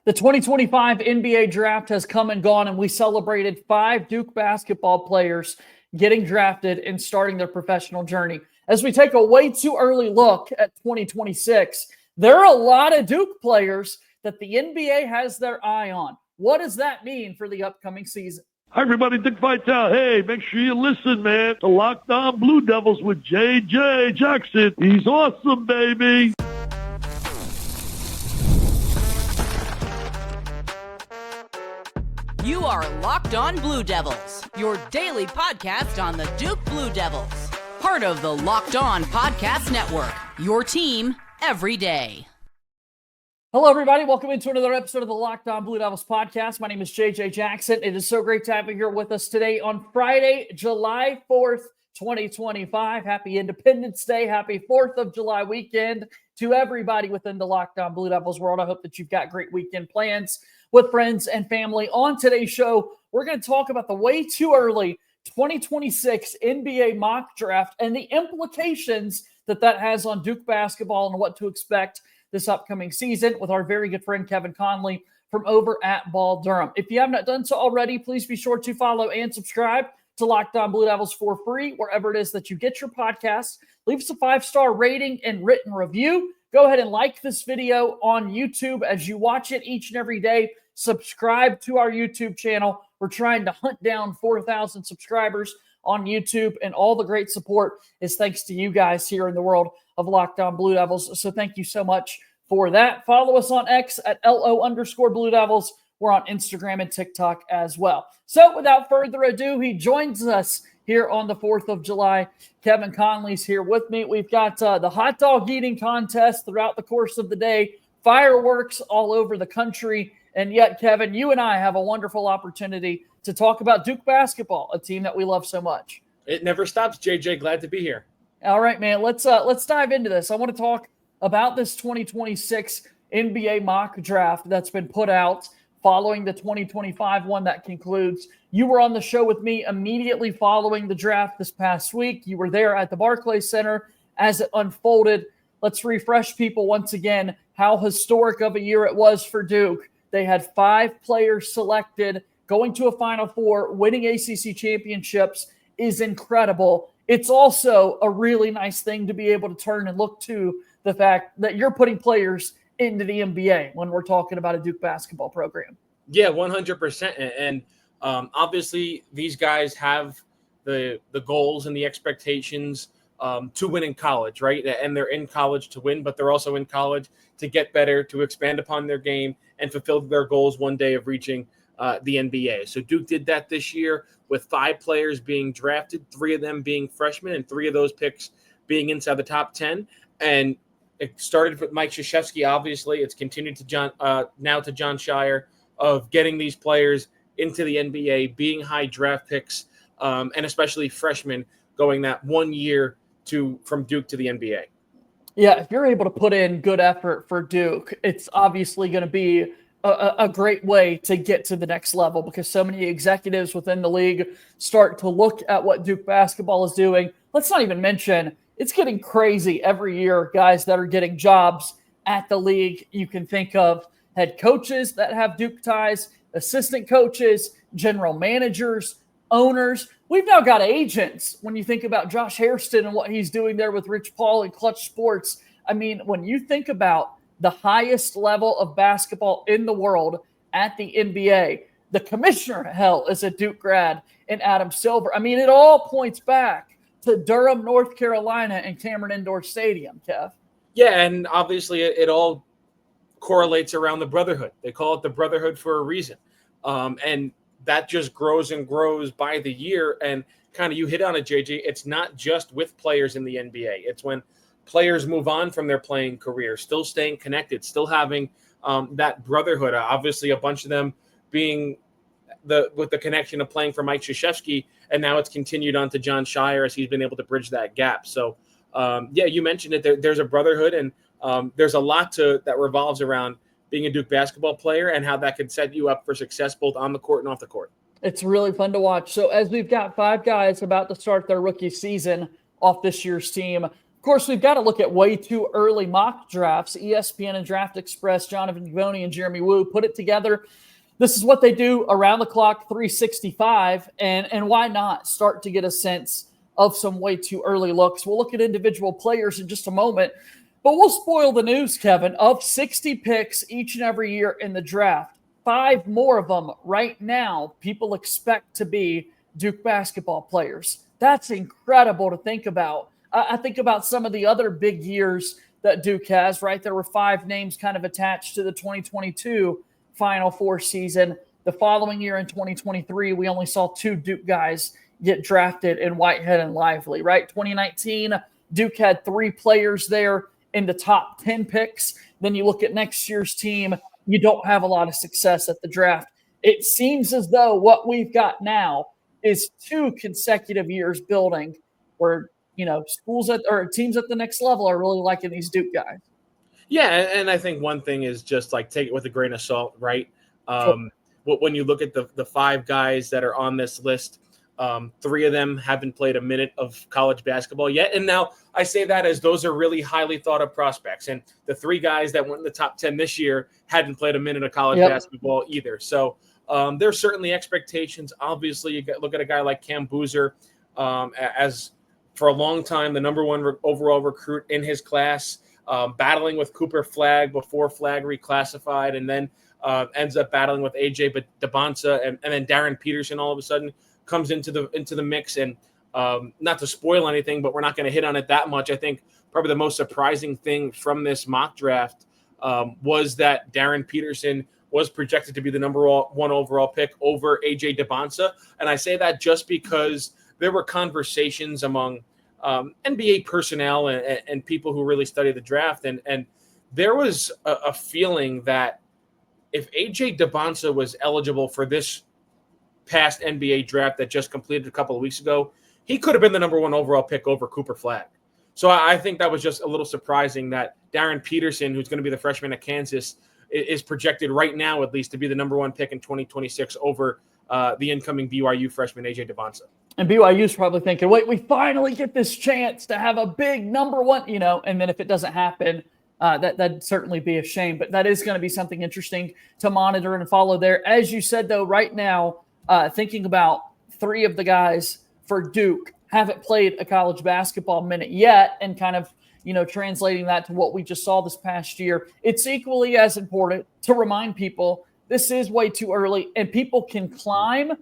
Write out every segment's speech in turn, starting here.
The 2025 NBA draft has come and gone, and we celebrated 5 Duke basketball players getting drafted and starting their professional journey. As we take a way too early look at 2026, there are a lot of Duke players that the NBA has their eye on. What does that mean for the upcoming season? Hi, everybody. Dick Vitale. Hey, make sure you listen, man. The Locked On Blue Devils with J.J. Jackson. He's awesome, baby. You are Locked On Blue Devils, your daily podcast on the Duke Blue Devils. Part of the Locked On Podcast Network, your team every day. Hello, everybody. Welcome into another episode of the Locked On Blue Devils podcast. My name is J.J. Jackson. It is so great to have you here with us today on Friday, July 4th, 2025. Happy Independence Day. Happy 4th of July weekend to everybody within the Locked On Blue Devils world. I hope that you've got great weekend plans with friends and family. On today's show, we're going to talk about the way too early 2026 NBA mock draft and the implications that has on Duke basketball and what to expect this upcoming season with our very good friend Kevin Connelly from over at Ball Durham. If you have not done so already, please be sure to follow and subscribe to Locked On Blue Devils for free, wherever it is that you get your podcasts. Leave us a 5-star rating and written review. Go ahead and like this video on YouTube as you watch it each and every day. Subscribe to our YouTube channel. We're trying to hunt down 4,000 subscribers on YouTube, and all the great support is thanks to you guys here in the world of Locked On Blue Devils. So thank you so much for that. Follow us on X at LO_Blue Devils. We're on Instagram and TikTok as well. So without further ado, he joins us here on the 4th of July. Kevin Connelly's here with me. We've got the hot dog eating contest throughout the course of the day, fireworks all over the country. And yet, Kevin, you and I have a wonderful opportunity to talk about Duke basketball, a team that we love so much. It never stops, JJ. Glad to be here. All right, man. Let's dive into this. I want to talk about this 2026 NBA mock draft that's been put out following the 2025 one that concludes. You were on the show with me immediately following the draft this past week. You were there at the Barclays Center as it unfolded. Let's refresh people once again how historic of a year it was for Duke. They had 5 players selected. Going to a Final Four, winning ACC championships is incredible. It's also a really nice thing to be able to turn and look to the fact that you're putting players into the NBA when we're talking about a Duke basketball program. Yeah, 100%. And obviously these guys have the goals and the expectations to win in college, right? And they're in college to win, but they're also in college to get better, to expand upon their game, and fulfill their goals one day of reaching the NBA. So Duke did that this year with 5 players being drafted, 3 of them being freshmen, and 3 of those picks being inside the top 10. And it started with Mike Krzyzewski, obviously. It's continued to now to Jon Scheyer of getting these players into the NBA, being high draft picks, and especially freshmen going that 1 year from Duke to the NBA. Yeah, if you're able to put in good effort for Duke, it's obviously going to be a great way to get to the next level because so many executives within the league start to look at what Duke basketball is doing. Let's not even mention it's getting crazy every year, guys that are getting jobs at the league. You can think of head coaches that have Duke ties, assistant coaches, general managers, owners. We've now got agents when you think about Josh Hairston and what he's doing there with Rich Paul and Clutch Sports. I mean, when you think about the highest level of basketball in the world at the NBA, the commissioner, hell, is a Duke grad in Adam Silver. I mean, it all points back to Durham, North Carolina and Cameron Indoor Stadium, Kev. Yeah, and obviously it all correlates around the brotherhood. They call it the brotherhood for a reason. And that just grows and grows by the year. And kind of you hit on it, JJ. It's not just with players in the NBA. It's when players move on from their playing career, still staying connected, still having that brotherhood. Obviously, a bunch of them being with the connection of playing for Mike Krzyzewski, and now it's continued on to Jon Scheyer as he's been able to bridge that gap. So, yeah, you mentioned it. There's a brotherhood, and there's a lot that revolves around being a Duke basketball player and how that could set you up for success both on the court and off the court. It's really fun to watch. So as we've got 5 guys about to start their rookie season off this year's team, Of course, we've got to look at way too early mock drafts. ESPN and Draft Express, Jonathan Givony and Jeremy Wu put it together. This is what they do around the clock, 365, and why not start to get a sense of some way too early looks. We'll look at individual players in just a moment, but we'll spoil the news, Kevin. Of 60 picks each and every year in the draft, 5 more of them right now people expect to be Duke basketball players. That's incredible to think about. I think about some of the other big years that Duke has, right? There were 5 names kind of attached to the 2022 Final Four season. The following year in 2023, we only saw 2 Duke guys get drafted in Whitehead and Lively, right? 2019, Duke had 3 players there in the top 10 picks. Then you look at next year's team, you don't have a lot of success at the draft. It seems as though what we've got now is 2 consecutive years building where schools or teams at the next level are really liking these Duke guys. Yeah, and I think one thing is just like take it with a grain of salt, right? When you look at the 5 guys that are on this list, 3 of them haven't played a minute of college basketball yet. And now I say that as those are really highly thought of prospects. And the 3 guys that went in the top 10 this year hadn't played a minute of college basketball either. So there's certainly expectations. Obviously, you look at a guy like Cam Boozer as for a long time the number 1 overall recruit in his class, battling with Cooper Flagg before Flagg reclassified, and then ends up battling with AJ Debonsa, and then Darren Peterson all of a sudden comes into the mix. And not to spoil anything, but we're not going to hit on it that much. I think probably the most surprising thing from this mock draft was that Darren Peterson was projected to be the number 1 overall pick over AJ Debonsa. And I say that just because there were conversations among NBA personnel and people who really study the draft. And there was a feeling that if AJ Debonsa was eligible for this past NBA draft that just completed a couple of weeks ago, he could have been the number 1 overall pick over Cooper Flagg. So I think that was just a little surprising that Darren Peterson, who's going to be the freshman at Kansas, is projected right now at least to be the number 1 pick in 2026 over the incoming BYU freshman AJ Debonsa. And BYU's probably thinking, wait, we finally get this chance to have a big number 1, and then if it doesn't happen, that'd certainly be a shame. But that is going to be something interesting to monitor and follow there. As you said, though, right now, thinking about 3 of the guys for Duke haven't played a college basketball minute yet, and kind of, translating that to what we just saw this past year, it's equally as important to remind people this is way too early, and people can climb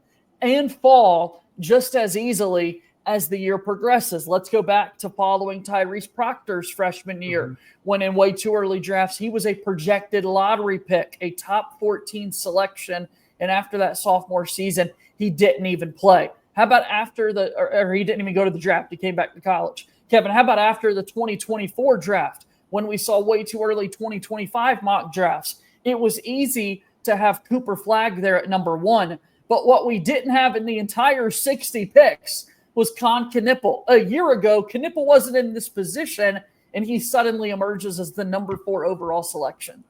and fall just as easily as the year progresses. Let's go back to following Tyrese Proctor's freshman year, when in way too early drafts, he was a projected lottery pick, a top 14 selection. And after that sophomore season, he didn't even play. How about after or he didn't even go to the draft. He came back to college. Kevin, how about after the 2024 draft, when we saw way too early 2025 mock drafts? It was easy to have Cooper Flagg there at number 1. But what we didn't have in the entire 60 picks was Con Knippel. A year ago, Knippel wasn't in this position, and he suddenly emerges as the number 4 overall selection.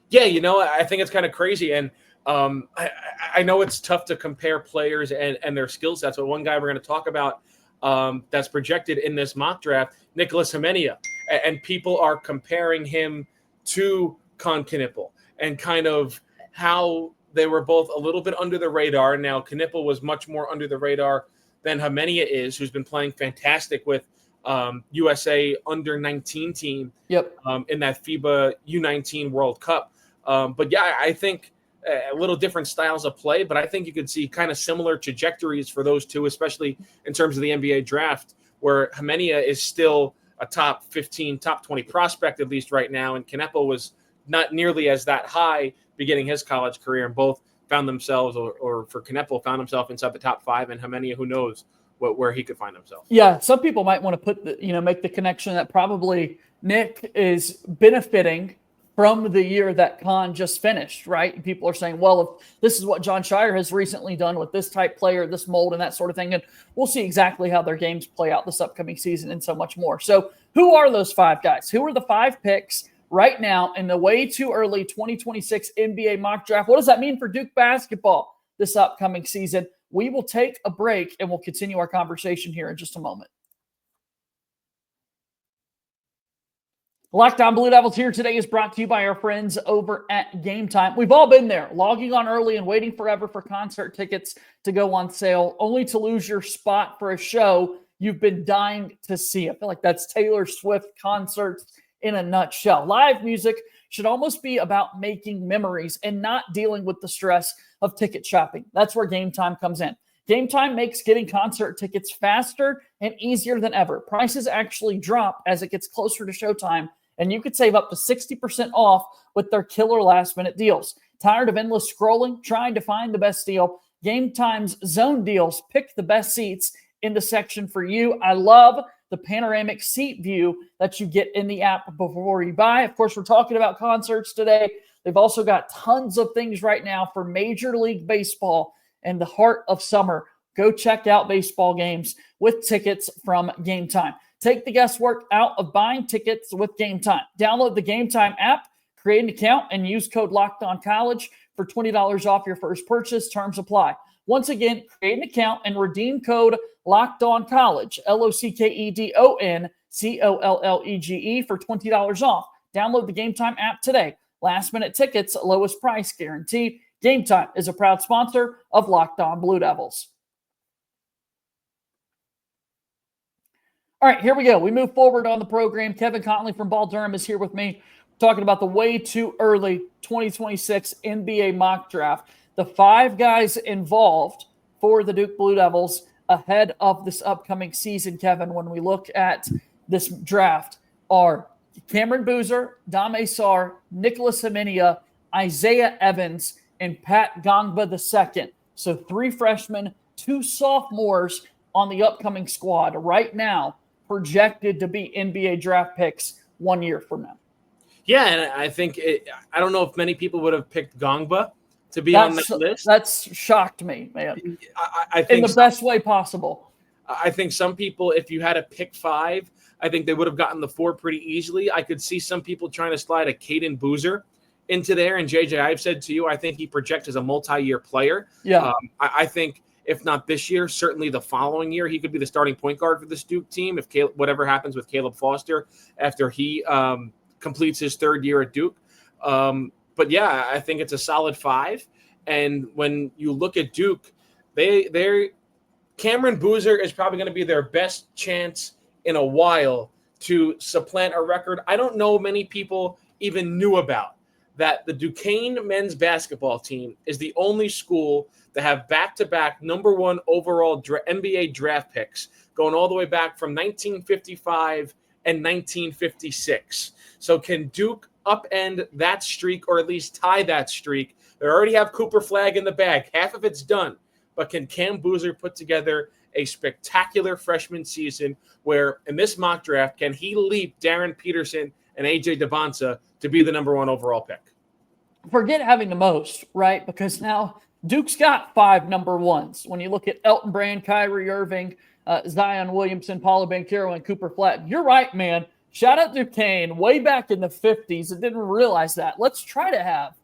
Yeah, I think it's kind of crazy. And I know it's tough to compare players and their skill sets, but one guy we're going to talk about that's projected in this mock draft, Nikolas Khamenia. And people are comparing him to Con Knippel and kind of how they were both a little bit under the radar. Now, Knippel was much more under the radar than Khamenia is, who's been playing fantastic with USA under-19 team in that FIBA U19 World Cup. But yeah, I think a little different styles of play, but I think you could see kind of similar trajectories for those 2, especially in terms of the NBA draft, where Khamenia is still a top 15, top 20 prospect, at least right now, and Knippel was not nearly as that high beginning his college career, and both found themselves, or for Knippel, found himself inside the top 5, and Khamenia, who knows where he could find himself. Yeah, some people might want to put make the connection that probably Nick is benefiting from the year that Con just finished, right? And people are saying, well, if this is what John Scheyer has recently done with this type player, this mold and that sort of thing, and we'll see exactly how their games play out this upcoming season and so much more. So who are those 5 guys? Who are the 5 picks right now in the way too early 2026 NBA mock draft? What does that mean for Duke basketball this upcoming season? We will take a break and we'll continue our conversation here in just a moment. Locked On Blue Devils here today is brought to you by our friends over at Game Time. We've all been there, logging on early and waiting forever for concert tickets to go on sale, only to lose your spot for a show you've been dying to see. I feel like that's Taylor Swift concerts in a nutshell. Live music should almost be about making memories and not dealing with the stress of ticket shopping. That's where Game Time comes in. Game Time makes getting concert tickets faster and easier than ever. Prices actually drop as it gets closer to showtime, and you could save up to 60% off with their killer last-minute deals. Tired of endless scrolling, trying to find the best deal? Game Time's zone deals pick the best seats in the section for you. I love the panoramic seat view that you get in the app before you buy. Of course, we're talking about concerts today. They've also got tons of things right now for Major League Baseball in the heart of summer. Go check out baseball games with tickets from Game Time. Take the guesswork out of buying tickets with Game Time. Download the Game Time app, create an account, and use code LOCKEDONCollege for $20 off your first purchase. Terms apply. Once again, create an account and redeem code LOCKEDONCollege, LOCKEDONCOLLEGE for $20 off. Download the Game Time app today. Last-minute tickets, lowest price guaranteed. Game Time is a proud sponsor of Locked On Blue Devils. All right, here we go. We move forward on the program. Kevin Connelly from Ball Durham is here with me, talking about the way too early 2026 NBA mock draft. The 5 guys involved for the Duke Blue Devils ahead of this upcoming season, Kevin, when we look at this draft, are Cameron Boozer, Dame Sarr, Nikolas Khamenia, Isaiah Evans, and Pat Ngongba II. So 3 freshmen, 2 sophomores on the upcoming squad right now, projected to be NBA draft picks 1 year from now. Yeah, and I think I don't know if many people would have picked Ngongba to be on that list. That's shocked me, man. I think in the best way possible. I think some people, if you had a pick 5, I think they would have gotten the 4 pretty easily. I could see some people trying to slide a Caden Boozer into there. And JJ, I've said to you, I think he projects as a multi-year player. Yeah. I think if not this year, certainly the following year, he could be the starting point guard for this Duke team. If whatever happens with Caleb Foster after he completes his 3rd year at Duke. But yeah, I think it's a solid 5. And when you look at Duke, they're Cameron Boozer is probably going to be their best chance in a while to supplant a record I don't know many people even knew about, that the Duquesne men's basketball team is the only school to have back-to-back number 1 overall NBA draft picks going all the way back from 1955 and 1956. So can Duke upend that streak, or at least tie that streak? They already have Cooper Flagg in the bag. Half of it's done. But can Cam Boozer put together a spectacular freshman season where, in this mock draft, can he leap Darren Peterson and A.J. Devonta to be the number 1 overall pick? Forget having the most, right? Because now Duke's got 5 number 1s. When you look at Elton Brand, Kyrie Irving, Zion Williamson, Paolo Banchero, and Cooper Flagg. You're right, man. Shout out Duquesne way back in the 50s. I didn't realize that. Let's try to have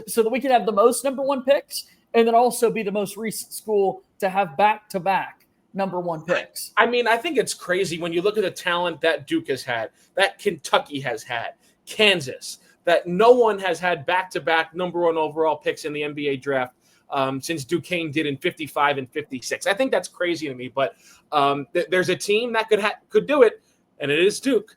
so that we can have the most number 1 picks and then also be the most recent school to have back-to-back number 1 picks. I mean, I think it's crazy when you look at the talent that Duke has had, that Kentucky has had, Kansas, that no one has had back-to-back number 1 overall picks in the NBA draft since Duquesne did in 55 and 56. I think that's crazy to me, but there's a team that could do it, and it is Duke.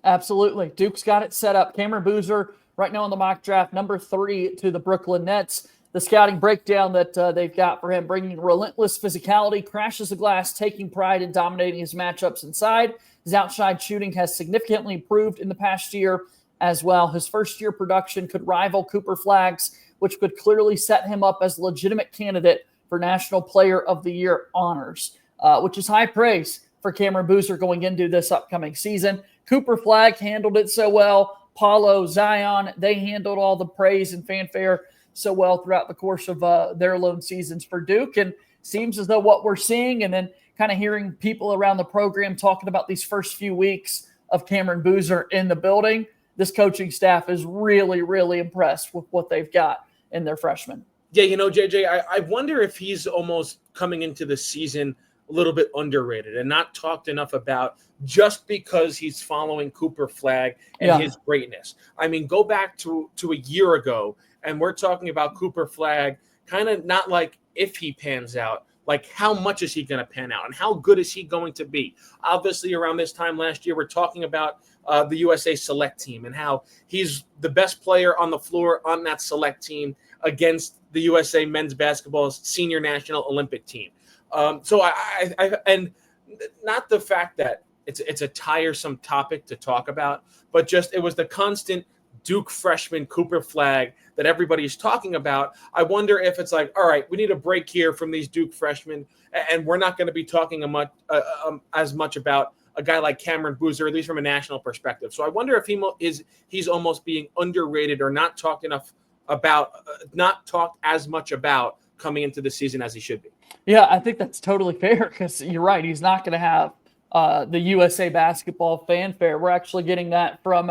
Absolutely. Duke's got it set up. Cameron Boozer, right now in the mock draft, number 3 to the Brooklyn Nets. The scouting breakdown that they've got for him, bringing relentless physicality, crashes the glass, taking pride in dominating his matchups inside. His outside shooting has significantly improved in the past year as well. His first-year production could rival Cooper Flagg's, which could clearly set him up as a legitimate candidate for National Player of the Year honors, which is high praise for Cameron Boozer going into this upcoming season. Cooper Flagg handled it so well. Paulo, Zion, they handled all the praise and fanfare so well throughout the course of their lone seasons for Duke. And seems as though what we're seeing, and then kind of hearing people around the program talking about these first few weeks of Cameron Boozer in the building, this coaching staff is really, really impressed with what they've got in their freshmen. Yeah, JJ, I wonder if he's almost coming into the season a little bit underrated and not talked enough about just because he's following Cooper Flagg and his greatness. I mean, go back to a year ago, and we're talking about Cooper Flagg kind of not like if he pans out, like how much is he going to pan out and how good is he going to be? Obviously, around this time last year, we're talking about the USA select team and how he's the best player on the floor on that select team against the USA men's basketball's senior national Olympic team. So I and not the fact that it's a tiresome topic to talk about, but just it was the constant Duke freshman Cooper Flagg that everybody's talking about. I wonder if it's like, all right, we need a break here from these Duke freshmen, and we're not going to be talking as much about a guy like Cameron Boozer, at least from a national perspective. So I wonder if he's almost being underrated or not talked as much about coming into the season as he should be. Yeah, I think that's totally fair because you're right. He's not going to have the USA basketball fanfare. We're actually getting that from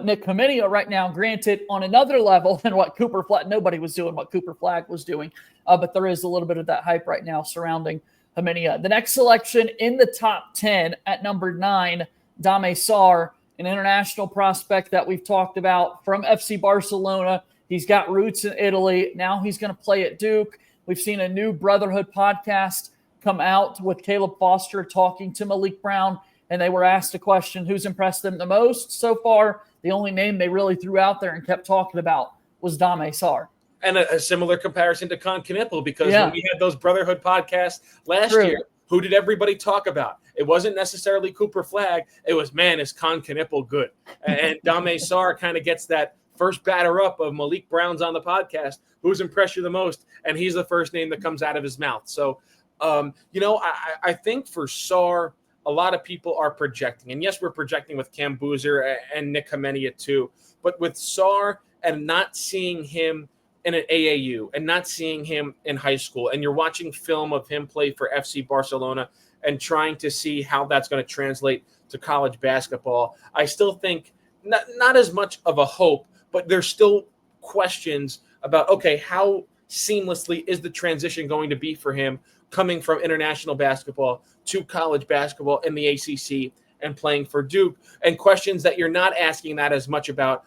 Nick Khamenia right now, granted on another level than what Cooper Flagg, nobody was doing what Cooper Flagg was doing, but there is a little bit of that hype right now surrounding Khamenia. The next selection in the top 10 at number 9, Dame Sarr, an international prospect that we've talked about from FC Barcelona. He's got roots in Italy. Now he's going to play at Duke. We've seen a new Brotherhood podcast come out with Caleb Foster talking to Malik Brown, and they were asked a question, who's impressed them the most so far? The only name they really threw out there and kept talking about was Dame Sarr. And a similar comparison to Con Knipple, because when we had those Brotherhood podcasts last year, who did everybody talk about? It wasn't necessarily Cooper Flagg. It was, man, is Con Knipple good? And Dame Sarr kind of gets that first batter up of Malik Brown's on the podcast. Who's impressed you the most? And he's the first name that comes out of his mouth. So, I think for Sarr, a lot of people are projecting. And yes, we're projecting with Cam Boozer and Nick Khamenia too. But with Sarr and not seeing him in an AAU and not seeing him in high school, and you're watching film of him play for FC Barcelona and trying to see how that's going to translate to college basketball, I still think not as much of a hope, but there's still questions about, okay, how seamlessly is the transition going to be for him coming from international basketball to college basketball in the ACC and playing for Duke, and questions that you're not asking that as much about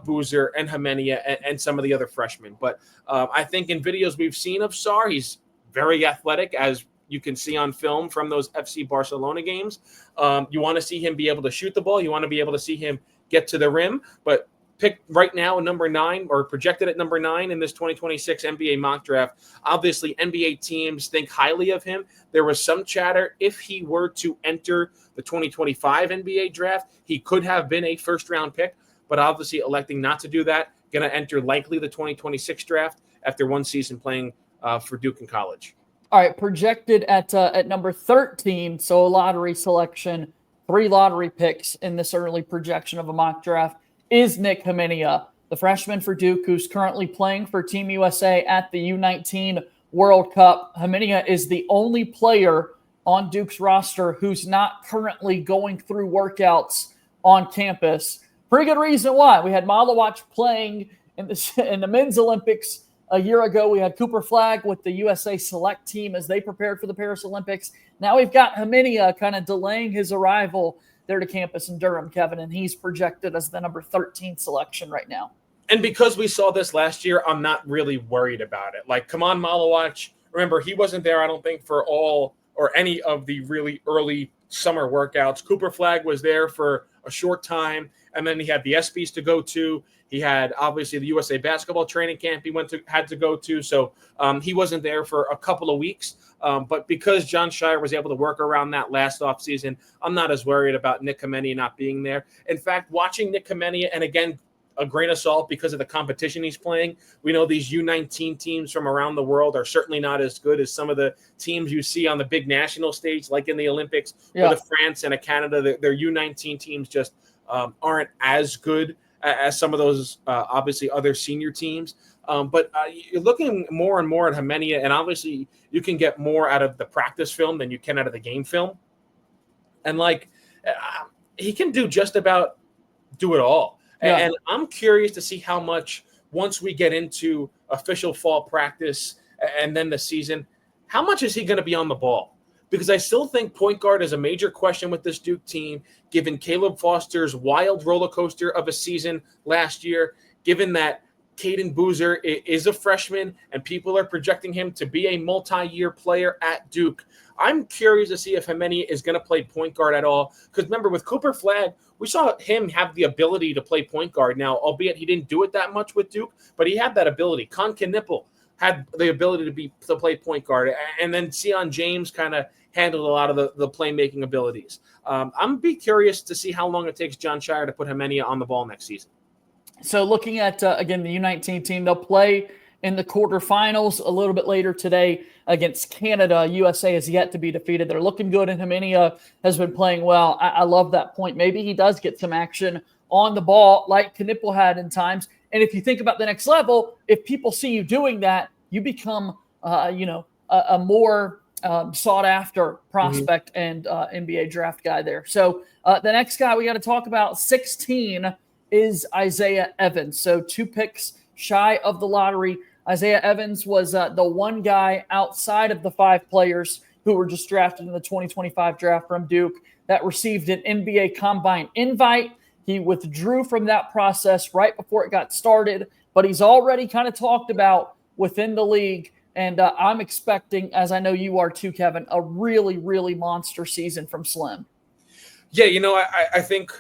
Boozer and Khamenia and some of the other freshmen. But I think in videos we've seen of Sarr, he's very athletic, as you can see on film from those FC Barcelona games. You want to see him be able to shoot the ball. You want to be able to see him get to the rim. But picked right now at number 9, or projected at number 9 in this 2026 NBA mock draft. Obviously, NBA teams think highly of him. There was some chatter if he were to enter the 2025 NBA draft, he could have been a first-round pick, but obviously electing not to do that. Going to enter likely the 2026 draft after one season playing for Duke in college. All right, projected at number 13, so a lottery selection, 3 lottery picks in this early projection of a mock draft, is Nick Khamenia, the freshman for Duke, who's currently playing for Team USA at the U19 World Cup. Khamenia is the only player on Duke's roster who's not currently going through workouts on campus. Pretty good reason why. We had Malawach playing in the men's Olympics a year ago. We had Cooper Flagg with the USA select team as they prepared for the Paris Olympics. Now we've got Khamenia kind of delaying his arrival there to campus in Durham, Kevin, and he's projected as the number 13 selection right now. And because we saw this last year, I'm not really worried about it. Like, come on, Malawach. Remember, he wasn't there, I don't think, for all or any of the really early summer workouts. Cooper Flagg was there for a short time, and then he had the ESPYs to go to. He had, obviously, the USA basketball training camp he had to go to. So he wasn't there for a couple of weeks. But because John Scheyer was able to work around that last offseason, I'm not as worried about Nick Khamenia not being there. In fact, watching Nick Khamenia, and again, a grain of salt because of the competition he's playing. We know these U19 teams from around the world are certainly not as good as some of the teams you see on the big national stage, like in the Olympics, or the France and a Canada. Their U19 teams just aren't as good as some of those, obviously, other senior teams. But you're looking more and more at Khamenia, and obviously you can get more out of the practice film than you can out of the game film. And, he can do just about do it all. Yeah. And I'm curious to see how much, once we get into official fall practice and then the season, how much is he going to be on the ball? because I still think point guard is a major question with this Duke team, given Caleb Foster's wild roller coaster of a season last year, given that Caden Boozer is a freshman and people are projecting him to be a multi-year player at Duke. I'm curious to see if Khamenia is going to play point guard at all. Because remember, with Cooper Flagg, we saw him have the ability to play point guard. Now, albeit he didn't do it that much with Duke, but he had that ability. Con Knipple had the ability to play point guard. And then Sion James kind of handled a lot of the playmaking abilities. I'm be curious to see how long it takes Jon Scheyer to put Khamenia on the ball next season. So looking at, again, the U19 team, they'll play in the quarterfinals a little bit later today against Canada. USA is yet to be defeated. They're looking good, and Khamenia has been playing well. I love that point. Maybe he does get some action on the ball like Knipple had in times. And if you think about the next level, if people see you doing that, you become, a more sought-after prospect and NBA draft guy there. So the next guy we got to talk about, 16, is Isaiah Evans. So 2 picks shy of the lottery. Isaiah Evans was the one guy outside of the 5 players who were just drafted in the 2025 draft from Duke that received an NBA Combine invite. He withdrew from that process right before it got started, but he's already kind of talked about within the league. And I'm expecting, as I know you are too, Kevin, a really, really monster season from Slim. Yeah, I think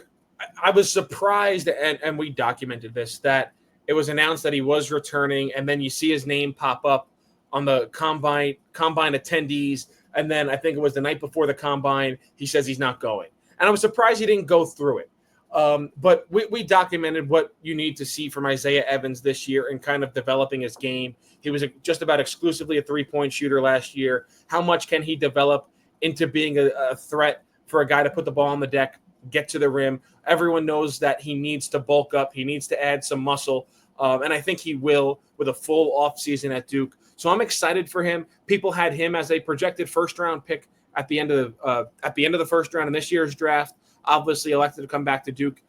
I was surprised, and we documented this, that it was announced that he was returning, and then you see his name pop up on the combine attendees, and then I think it was the night before the combine, he says he's not going. And I was surprised he didn't go through it. But we documented what you need to see from Isaiah Evans this year and kind of developing his game. He was just about exclusively a three-point shooter last year. How much can he develop into being a threat for a guy to put the ball on the deck, get to the rim? Everyone knows that he needs to bulk up. He needs to add some muscle. And I think he will with a full offseason at Duke. So I'm excited for him. People had him as a projected first-round pick at the end of the first round in this year's draft. Obviously elected to come back to Duke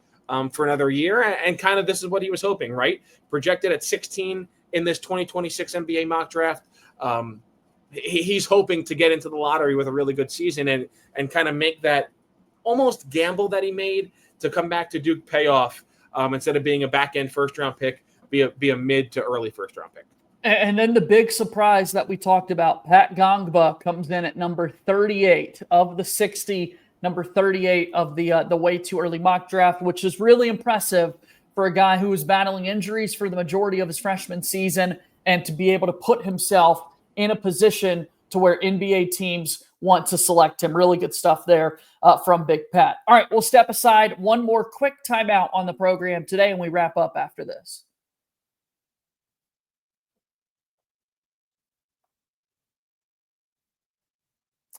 for another year. And kind of this is what he was hoping, right? Projected at 16 in this 2026 NBA mock draft. He's hoping to get into the lottery with a really good season and kind of make that almost gamble that he made to come back to Duke pay off instead of being a back-end first-round pick, be a mid to early first-round pick. And then the big surprise that we talked about, Pat Ngongba comes in at number 38 of the 60, number 38 of the way too early mock draft, which is really impressive for a guy who was battling injuries for the majority of his freshman season and to be able to put himself in a position to where NBA teams want to select him. Really good stuff there from Big Pat. All right, we'll step aside. One more quick timeout on the program today, and we wrap up after this.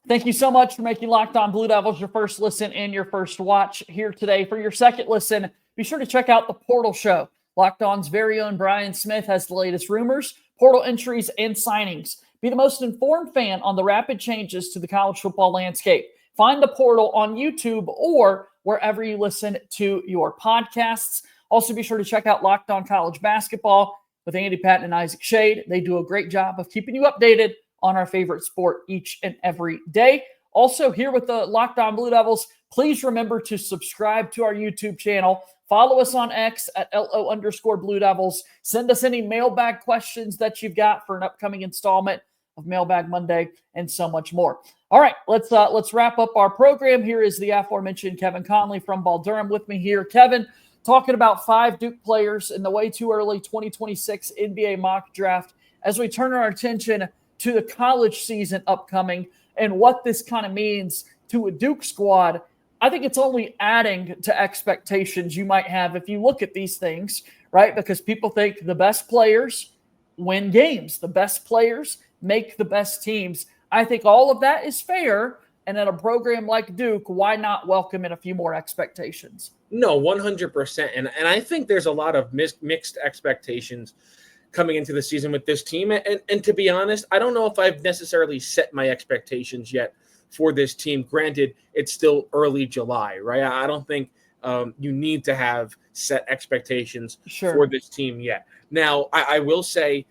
Thank you so much for making Locked On Blue Devils your first listen and your first watch here today. For your second listen, be sure to check out the Portal Show. Locked On's very own Brian Smith has the latest rumors, portal entries, and signings. Be the most informed fan on the rapid changes to the college football landscape. Find the Portal on YouTube or wherever you listen to your podcasts. Also, be sure to check out Locked On College Basketball with Andy Patton and Isaac Shade. They do a great job of keeping you updated on our favorite sport each and every day. Also, here with the Locked On Blue Devils, please remember to subscribe to our YouTube channel. Follow us on X at @LO_Blue Devils. Send us any mailbag questions that you've got for an upcoming installment of Mailbag Monday and so much more. All right, let's wrap up our program. Here is the aforementioned Kevin Connelly from Ball Durham with me here. Kevin, talking about 5 Duke players in the way too early 2026 NBA mock draft as we turn our attention to the college season upcoming and what this kind of means to a Duke squad. I think it's only adding to expectations you might have if you look at these things, right? Because people think the best players win games. The best players make the best teams. I think all of that is fair. And at a program like Duke, why not welcome in a few more expectations? No, 100%. And I think there's a lot of mixed expectations coming into the season with this team. And to be honest, I don't know if I've necessarily set my expectations yet for this team. Granted, it's still early July, right? I don't think you need to have set expectations for this team yet. Now, I will say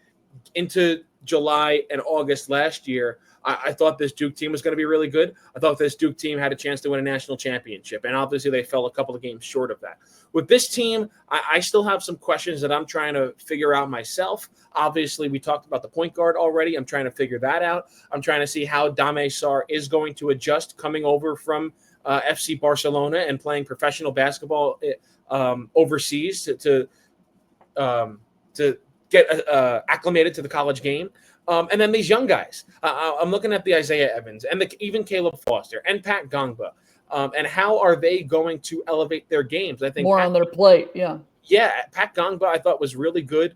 into July and August last year, I thought this Duke team was going to be really good. I thought this Duke team had a chance to win a national championship, and obviously they fell a couple of games short of that. With this team, I still have some questions that I'm trying to figure out myself. Obviously, we talked about the point guard already. I'm trying to figure that out. I'm trying to see how Dame Sarr is going to adjust coming over from FC Barcelona and playing professional basketball overseas to get acclimated to the college game. And then these young guys. I'm looking at the Isaiah Evans and even Caleb Foster and Pat Ngongba. And how are they going to elevate their games? I think more on their plate. Yeah. Yeah. Pat Ngongba, I thought, was really good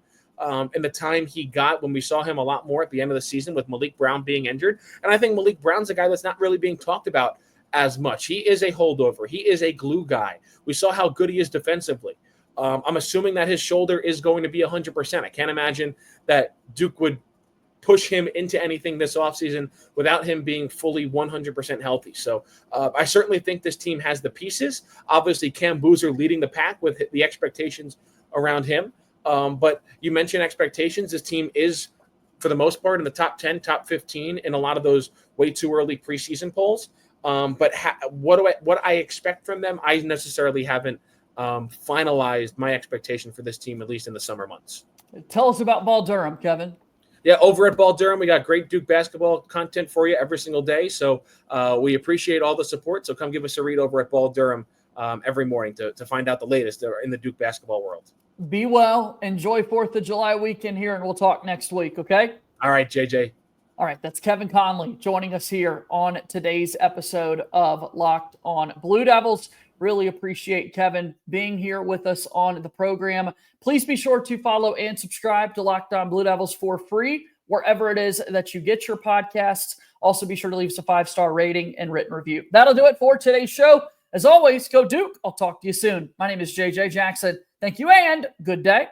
in the time he got when we saw him a lot more at the end of the season with Malik Brown being injured. And I think Malik Brown's a guy that's not really being talked about as much. He is a holdover. He is a glue guy. We saw how good he is defensively. I'm assuming that his shoulder is going to be 100%. I can't imagine that Duke would push him into anything this offseason without him being fully 100% healthy. So I certainly think this team has the pieces. Obviously, Cam Boozer leading the pack with the expectations around him. But you mentioned expectations. This team is, for the most part, in the top 10, top 15 in a lot of those way too early preseason polls. But what I expect from them, I necessarily haven't finalized my expectation for this team, at least in the summer months. Tell us about Ball Durham, Kevin. Yeah, over at Ball Durham, we got great Duke basketball content for you every single day. So we appreciate all the support. So come give us a read over at Ball Durham every morning to find out the latest in the Duke basketball world. Be well. Enjoy 4th of July weekend here, and we'll talk next week, okay? All right, JJ. All right, that's Kevin Connelly joining us here on today's episode of Locked On Blue Devils. Really appreciate Kevin being here with us on the program. Please be sure to follow and subscribe to Locked On Blue Devils for free, wherever it is that you get your podcasts. Also, be sure to leave us a 5-star rating and written review. That'll do it for today's show. As always, go Duke. I'll talk to you soon. My name is JJ Jackson. Thank you and good day.